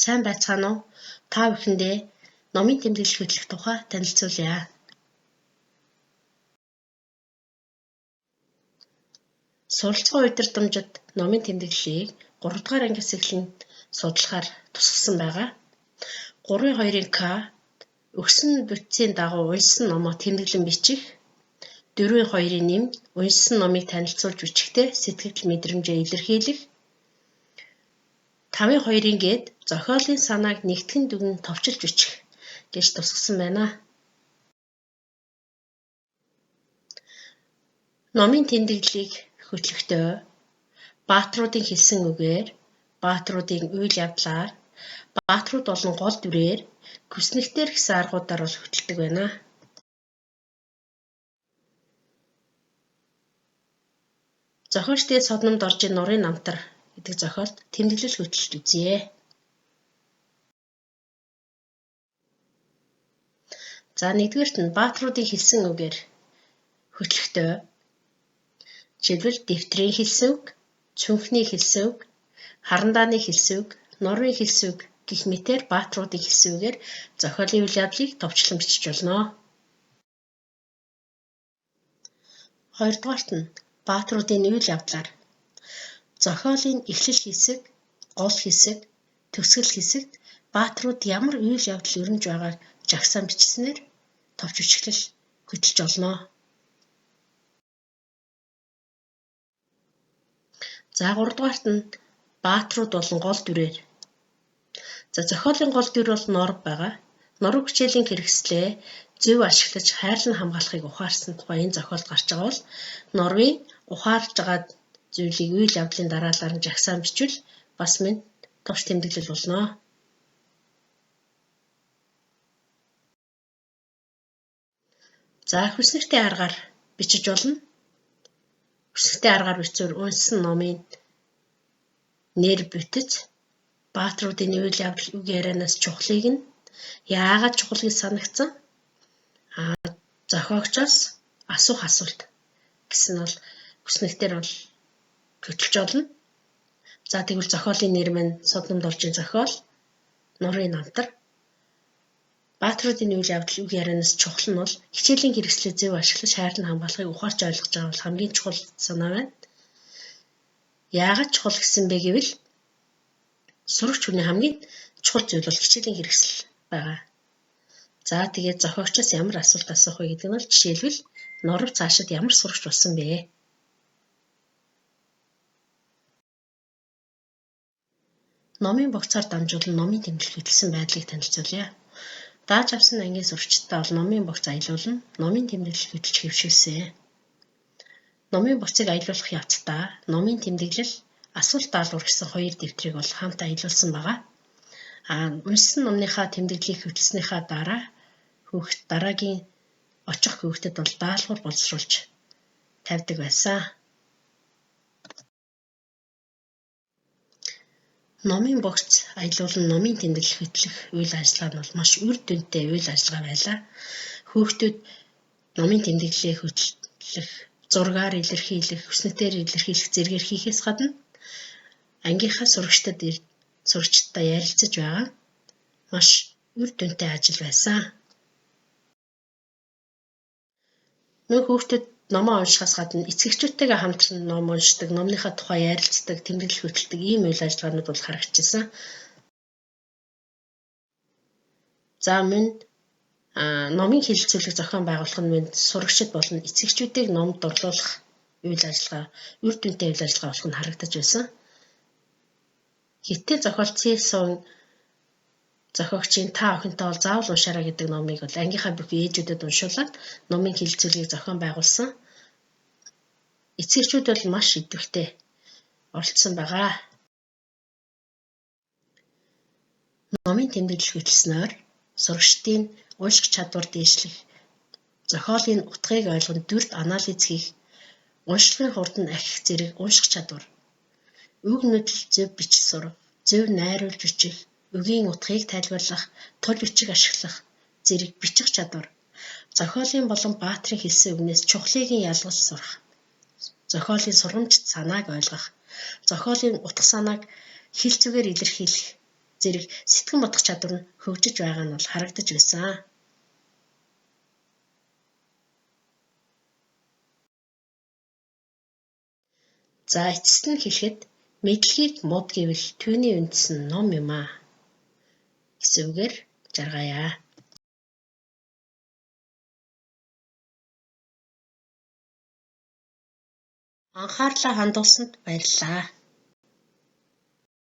Сайн байцгаана уу? Та бүхэндээ номын тэмдэглэл хөтлөх тухай танилцуулъя. Суралцсан удирдамжид номын тэмдэглэлийг 3 дугаар ангиас эхлэн судлахаар тусгасан байгаа. 3-2-ын К өгсөн бүтцийн дагуу уншсан номоо тэмдэглэн бичих, 4-2-ын нэмд уншсан номыг танилцуулж бичихтэй сэтгэл мэдрэмжээ илэрхийлэх, 5-2-ын гээд зохиолын санааг нэгтгэн дүгнэн товчилж бичих гэж тусгасан байна. Номын тэмдэглэлийг хөтлөхдөө баатруудын хэлсэн үгээр, баатруудын үйл явдлаар, баатрууд болон гол дүрээр, күснэгтэр гэсэн аргуудаар бол хөтэлдэг байна. Зохиолчдын содномд оржин нурын намтар гэдэг зохиолд тэмдэглэл хөтлөлт үзье. За нэгдүгээрт нь баатруудын хэлсэн үгээр хөтлөхдөө жишээлбэл дэвтрийн хэлсэн үг, цүнхний хэлсэн үг, харандааны хэлсэн үг, нурын хэлсэн үг гэх мэтээр баатруудын хэлсэн үгээр зохиолын үйл явдлыг товчлон бичиж болно. Хоёрдугаарт нь баатруудын үйл явдлаар зохиолын эхлэл хэсэг, гол хэсэг, төгсгөл хэсэгт баатрууд ямар үйл явдал өрнөж байгааг жагсаан бичснээр товч бичлэл хөтэлж олно. За 3-дугаарт нь баатрууд болон гол дүрээр. За зохиолын гол дүр бол нор байгаа. Нуруу хичээлийн хэрэгслээ зөв ашиглаж хайрлан хамгаалахыг ухаарсан тухай энэ зохиолд гарч байгаа бол норвын ухаарж байгаа зүйлийг үйл явдлын дараалал нь жагсаан бичвэл бас мэд товч тэмдэглэл болно. За хүснэгтийн аргаар бичиж болно. Хүснэгтийн аргаар бичвэр уншсан номын нэр бүтэц, баатруудын үйл явдал үг ярианаас чухлыг нь яагаад чухал гэж санагдсан? Зохиогчоос асуух асуулт гэсэн нь бол хүснэгтээр бол хөтөлж олно. За тэгвэл зохиолын нэр маань содномд оржин зохиол, нурын намтар. Баатруудын үйл явдал үг ярианаас чухал нь бол хичээлийн хэрэгслээ зөв ашиглаж хайрлан хамгаалахыг ухаарч ойлгож байгаа бол хамгийн чухал санаа байна. Яагаад чухал гэсэн бэ гэвэл сурагч хүний хамгийн чухал зүйл бол хичээлийн хэрэгсэл байгаа. За тэгээд зохиогчоос ямар асуулт асуух вэ гэдэг нь бол жишээлбэл нуруу цаашид ямар сурагч болсон бэ? Номын богцоор дамжуулан номын тэмдэглэл хөтэлсэн байдлыг танилцуулъя. Дааж авсан ангийн сурагчдаа бол номын богц аялуулан номын тэмдэглэл хөтэлж хэвшүүлсэн. Номын богцыг аялуулах явцдаа номын тэмдэглэл, асуулт даалгавар гэсэн хоёр дэвтрийг бол хамт аялуулсан байгаа. Уншсан номныхаа тэмдэглэлийг хөтөлснийхаа дараа дараагийн очих хүүхдэд бол даалгавар боловсруулж тавьдаг байсан. Номын богц аялуулан номын тэмдэглэл хөтлөх үйл ажиллагаа нь бол маш үр дүнтэй үйл ажиллагаа байлаа. Хүүхдүүд номын тэмдэглэлээ хөтлөх, зургаар илэрхийлэх, хүснэтээр илэрхийлэх зэргээр хийхээс гадна ангийнхаа сурагчдаа ярилцаж байгаа маш үр дүнтэй ажил байсан. Хүүхдүүд номоо уншихаас гадна эцэгчүүдтэйгээ хамтран ном уншдаг, номныхаа тухай ярилцдаг, тэмдэглэл хөтэлдэг ийм үйл ажиллагаанууд бол харагдчихсан. За мөн номын хэлэлцүүлэг зохион байгуулах нь мөн сурагчид болон эцэгчүүдийг номд орлуулах үйл ажиллагаа, үр дүнтэй үйл ажиллагаа болох нь харагдаж байсан. Хиттээ зохиолцсон зохиогчийн та охинтой бол заавал уншаарай гэдэг номыг бол ангийнхаа бүх ээжүүдэд уншуулад номын хэлэлцүүлгийг зохион байгуулсан. Эцэгчүүд бол маш идэвхтэй оролцсон байгаа. Номын тэмдэглэл хөтөлснөөр сурагчдын унших чадвар дээшлэх, зохиолын утгыг ойлгон дүрд анализ хийх, уншлагын хурд нь ахих зэрэг унших чадвар, үг нүдэл зөв бичиж сурах, зөв найруулж бичих, үгийн утгыг тайлбарлах, тул бичиг ашиглах зэрэг бичих чадвар, зохиолын болон баатрын хэлсэн үгнээс чухлыг нь ялгаж сурах, зохиолын сургамжит санааг ойлгох, зохиолын утга санааг хэл зүгээр илэрхийлэх зэрэг сэтгэн бодох чадвар нь хөгжиж байгаа нь бол харагдаж байсан. За эцэст нь хэлэхэд мэдлэгийг мод гэвэл түүний үндэс нь ном юм аа гэсэн үгээр жаргая. Анхаарлаа хандуулсанд баярлалаа.